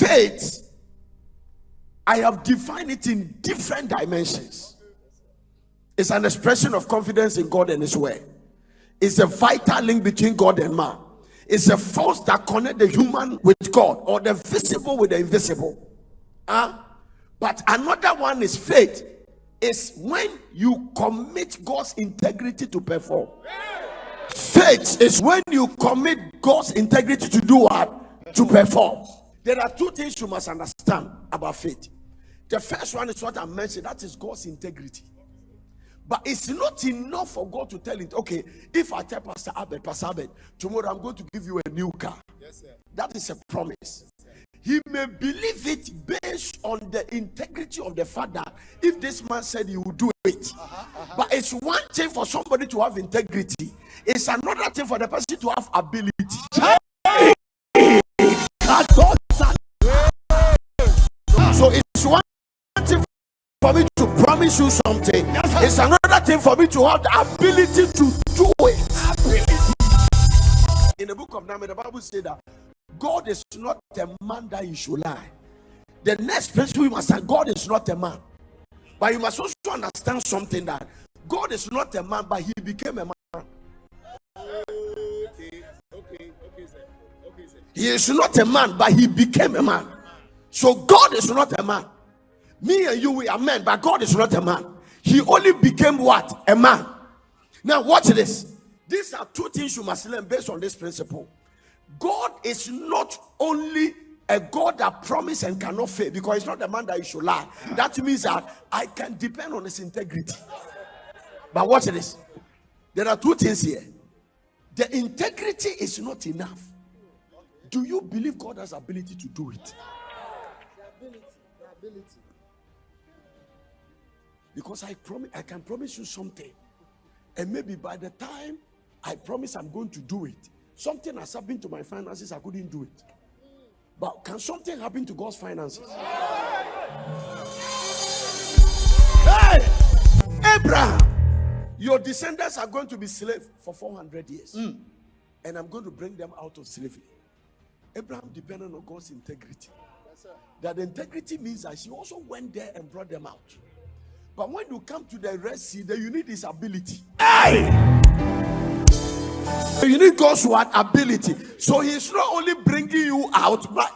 Faith, I have defined it in different dimensions. It's an expression of confidence in God and His word. It's a vital link between God and man. It's a force that connects the human with God, or the visible with the invisible. But another one is faith. It's when you commit God's integrity to perform. Faith is when you commit God's integrity to do what? To perform. There are two things you must understand about faith. The first one is what I mentioned, that is God's integrity. But it's not enough for God to tell it, okay, if I tell Pastor Abed, tomorrow I'm going to give you a new car. Yes, sir. That is a promise. He may believe it based on the integrity of the father. If this man said he will do it. But it's one thing for somebody to have integrity. It's another thing for the person to have ability. So it's one thing for me to promise you something. It's another thing for me to have the ability to do it. In the book of Nehemiah, the Bible says that God is not a man that he should lie. The next principle you must say, God is not a man. But you must also understand something, that God is not a man, but he became a man. Okay, sir. He is not a man, but he became a man. So God is not a man. Me and you, we are men, but God is not a man. He only became what? A man. Now watch this. These are two things you must learn based on this principle. God is not only a God that promises and cannot fail, because he's not a man that he should lie. That means that I can depend on his integrity. But watch this. There are two things here. The integrity is not enough. Do you believe God has ability to do it? The ability. Because I can promise you something, and maybe by the time I promise I'm going to do it, something has happened to my finances, I couldn't do it. But can something happen to God's finances? Hey! Abraham, your descendants are going to be slaves for 400 years. And I'm going to bring them out of slavery. Abraham depended on God's integrity. That integrity means that he also went there and brought them out. But when you come to the Red Sea, then you need his ability. Hey! You need God's what? Ability. So he's not only bringing you out, but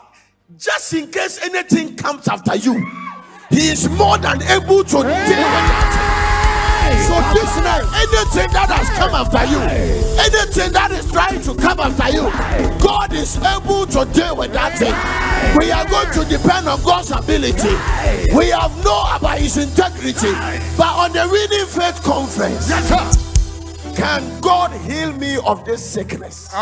just in case anything comes after you, he is more than able to deal with that. So this night, anything that has come after you, anything that is trying to come after you, God is able to deal with that thing. We are going to depend on God's ability. We have known about his integrity. But on the Winning Faith Conference, can God heal me of this sickness?